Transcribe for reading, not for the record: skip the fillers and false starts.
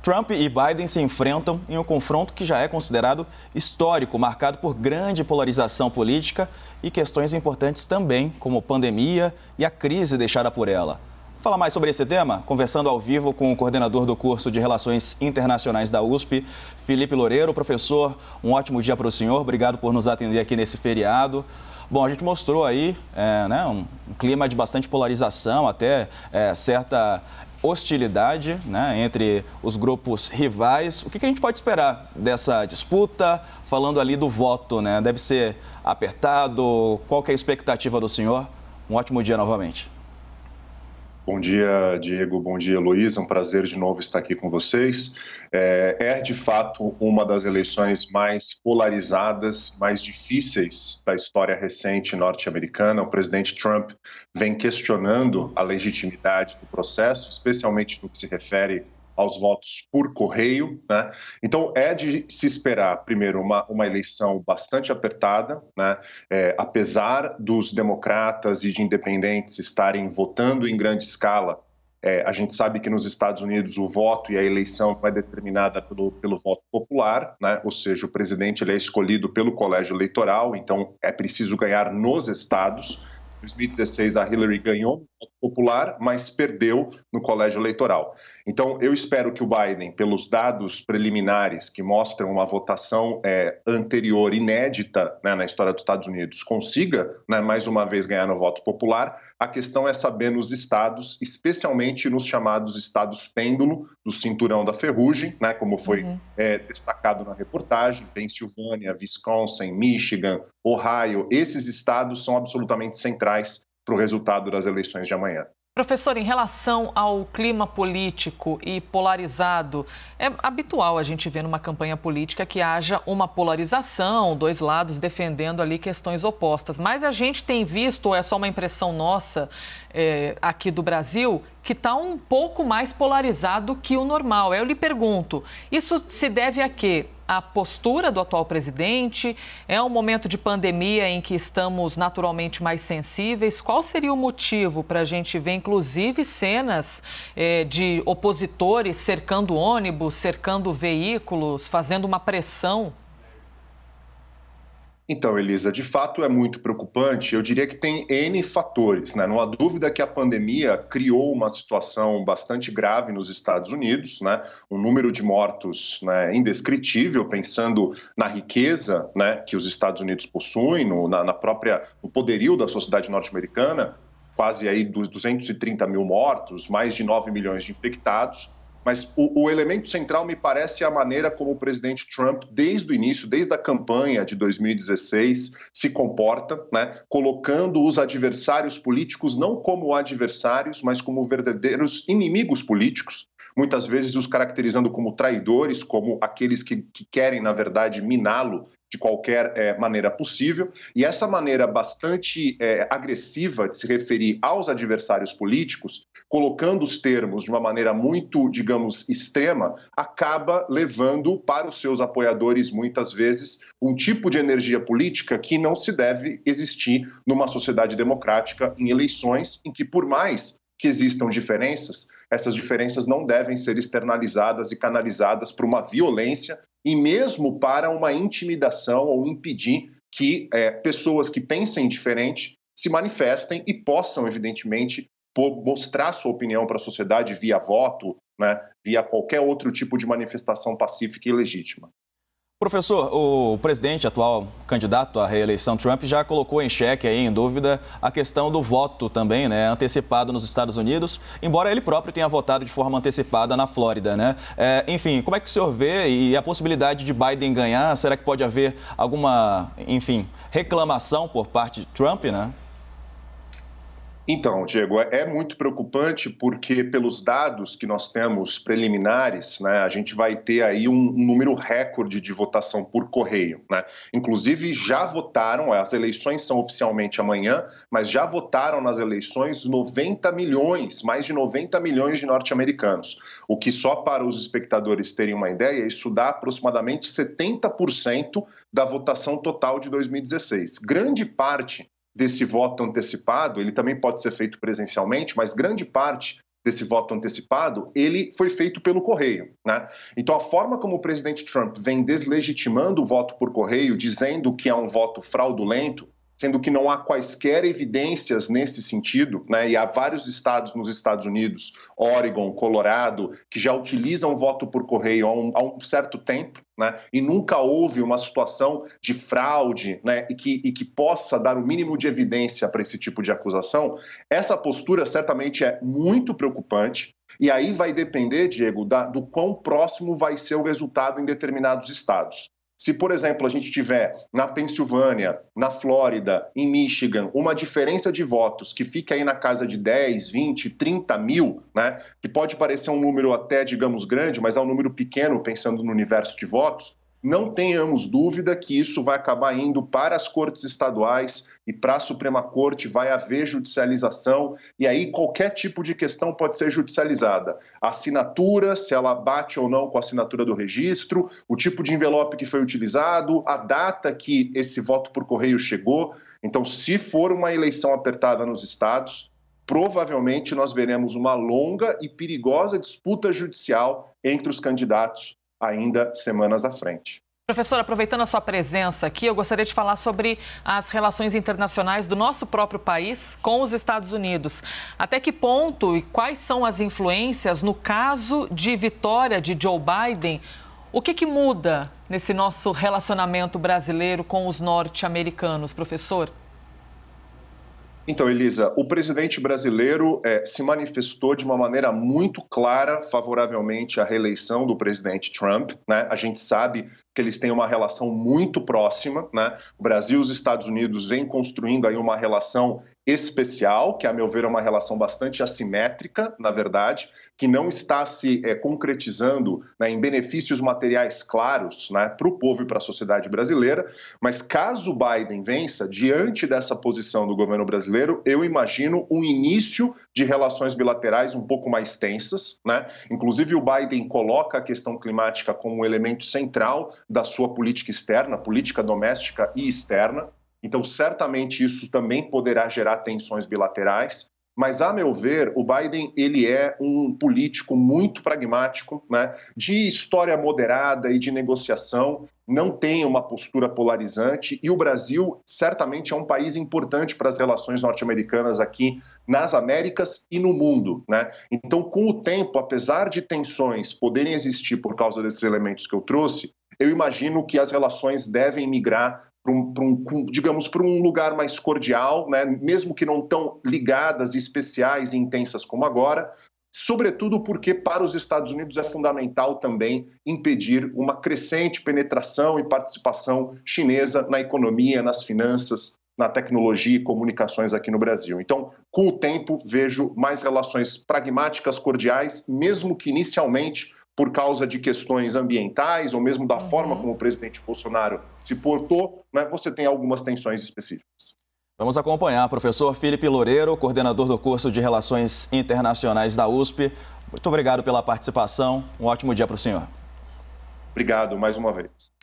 Trump e Biden se enfrentam em um confronto que já é considerado histórico, marcado por grande polarização política e questões importantes também, como pandemia e a crise deixada por ela. Falar mais sobre esse tema, conversando ao vivo com o coordenador do curso de Relações Internacionais da USP, Felipe Loureiro. Professor, um ótimo dia para o senhor, obrigado por nos atender aqui nesse feriado. Bom, a gente mostrou aí um clima de bastante polarização, até certa hostilidade, entre os grupos rivais. O que a gente pode esperar dessa disputa? Falando ali do voto, deve ser apertado? Qual que é a expectativa do senhor? Um ótimo dia novamente. Bom dia, Diego. Bom dia, Heloísa. Um prazer de novo estar aqui com vocês. É de fato uma das eleições mais polarizadas, mais difíceis da história recente norte-americana. O presidente Trump vem questionando a legitimidade do processo, especialmente no que se refere aos votos por correio, Então, é de se esperar, primeiro, uma eleição bastante apertada, apesar dos democratas e de independentes estarem votando em grande escala. A gente sabe que nos Estados Unidos o voto e a eleição é determinada pelo voto popular, Ou seja, o presidente ele é escolhido pelo colégio eleitoral, então é preciso ganhar nos estados. Em 2016, a Hillary ganhou no voto popular, mas perdeu no colégio eleitoral. Então, eu espero que o Biden, pelos dados preliminares que mostram uma votação anterior, inédita na história dos Estados Unidos, consiga, mais uma vez, ganhar no voto popular. A questão é saber nos estados, especialmente nos chamados estados pêndulo, do cinturão da ferrugem, como foi destacado na reportagem, Pensilvânia, Wisconsin, Michigan, Ohio. Esses estados são absolutamente centrais para o resultado das eleições de amanhã. Professor, em relação ao clima político e polarizado, é habitual a gente ver numa campanha política que haja uma polarização, dois lados defendendo ali questões opostas. Mas a gente tem visto, ou é só uma impressão nossa aqui do Brasil, que está um pouco mais polarizado que o normal. Eu lhe pergunto, isso se deve a quê? A postura do atual presidente? É um momento de pandemia em que estamos naturalmente mais sensíveis? Qual seria o motivo para a gente ver, inclusive, cenas de opositores cercando ônibus, cercando veículos, fazendo uma pressão? Então, Elisa, de fato é muito preocupante. Eu diria que tem N fatores, Não há dúvida que a pandemia criou uma situação bastante grave nos Estados Unidos, Um número de mortos indescritível, pensando na riqueza que os Estados Unidos possuem, no poderio da sociedade norte-americana, quase aí 230 mil mortos, mais de 9 milhões de infectados. Mas o elemento central, me parece, é a maneira como o presidente Trump, desde o início, desde a campanha de 2016, se comporta, colocando os adversários políticos não como adversários, mas como verdadeiros inimigos políticos, muitas vezes os caracterizando como traidores, como aqueles que querem, na verdade, miná-lo de qualquer maneira possível. E essa maneira bastante agressiva de se referir aos adversários políticos, colocando os termos de uma maneira muito, digamos, extrema, acaba levando para os seus apoiadores, muitas vezes, um tipo de energia política que não se deve existir numa sociedade democrática em eleições em que, por mais que existam diferenças, essas diferenças não devem ser externalizadas e canalizadas para uma violência e mesmo para uma intimidação ou impedir que pessoas que pensem diferente se manifestem e possam, evidentemente, mostrar sua opinião para a sociedade via voto, via qualquer outro tipo de manifestação pacífica e legítima. Professor, o presidente, atual candidato à reeleição Trump, já colocou em xeque, em dúvida, a questão do voto também, antecipado nos Estados Unidos, embora ele próprio tenha votado de forma antecipada na Flórida, Enfim, como é que o senhor vê e a possibilidade de Biden ganhar? Será que pode haver alguma, reclamação por parte de Trump, Então, Diego, é muito preocupante porque pelos dados que nós temos preliminares, a gente vai ter aí um número recorde de votação por correio, Inclusive já votaram, as eleições são oficialmente amanhã, mas já votaram nas eleições 90 milhões, mais de 90 milhões de norte-americanos. O que só para os espectadores terem uma ideia, isso dá aproximadamente 70% da votação total de 2016. Grande parte desse voto antecipado, ele também pode ser feito presencialmente, mas grande parte desse voto antecipado, ele foi feito pelo correio, né? Então, a forma como o presidente Trump vem deslegitimando o voto por correio, dizendo que é um voto fraudulento, sendo que não há quaisquer evidências nesse sentido, né? E há vários estados nos Estados Unidos, Oregon, Colorado, que já utilizam voto por correio há um certo tempo, né? E nunca houve uma situação de fraude, né? E que possa dar o mínimo de evidência para esse tipo de acusação. Essa postura certamente é muito preocupante. E aí vai depender, Diego, do quão próximo vai ser o resultado em determinados estados. Se, por exemplo, a gente tiver na Pensilvânia, na Flórida, em Michigan, uma diferença de votos que fica aí na casa de 10, 20, 30 mil, né, que pode parecer um número até, digamos, grande, mas é um número pequeno pensando no universo de votos, não tenhamos dúvida que isso vai acabar indo para as cortes estaduais e para a Suprema Corte, vai haver judicialização e aí qualquer tipo de questão pode ser judicializada. A assinatura, se ela bate ou não com a assinatura do registro, o tipo de envelope que foi utilizado, a data que esse voto por correio chegou. Então, se for uma eleição apertada nos estados, provavelmente nós veremos uma longa e perigosa disputa judicial entre os candidatos ainda semanas à frente. Professor, aproveitando a sua presença aqui, eu gostaria de falar sobre as relações internacionais do nosso próprio país com os Estados Unidos. Até que ponto e quais são as influências no caso de vitória de Joe Biden? O que muda nesse nosso relacionamento brasileiro com os norte-americanos, professor? Então, Elisa, o presidente brasileiro se manifestou de uma maneira muito clara favoravelmente à reeleição do presidente Trump, né? A gente sabe que eles têm uma relação muito próxima, né? O Brasil e os Estados Unidos vêm construindo aí uma relação especial, que, a meu ver, é uma relação bastante assimétrica, na verdade, que não está se concretizando, né, em benefícios materiais claros, né, para o povo e para a sociedade brasileira. Mas caso Biden vença, diante dessa posição do governo brasileiro, eu imagino um início de relações bilaterais um pouco mais tensas, né? Inclusive, o Biden coloca a questão climática como um elemento central da sua política externa, política doméstica e externa. Então, certamente isso também poderá gerar tensões bilaterais, mas, a meu ver, o Biden ele é um político muito pragmático, né, de história moderada e de negociação, não tem uma postura polarizante e o Brasil certamente é um país importante para as relações norte-americanas aqui nas Américas e no mundo, né? Então, com o tempo, apesar de tensões poderem existir por causa desses elementos que eu trouxe, eu imagino que as relações devem migrar para um lugar mais cordial, né? Mesmo que não tão ligadas, especiais e intensas como agora, sobretudo porque para os Estados Unidos é fundamental também impedir uma crescente penetração e participação chinesa na economia, nas finanças, na tecnologia e comunicações aqui no Brasil. Então, com o tempo, vejo mais relações pragmáticas, cordiais, mesmo que inicialmente por causa de questões ambientais ou mesmo da forma como o presidente Bolsonaro se portou, né, você tem algumas tensões específicas. Vamos acompanhar. Professor Felipe Loureiro, coordenador do curso de Relações Internacionais da USP. Muito obrigado pela participação. Um ótimo dia para o senhor. Obrigado mais uma vez.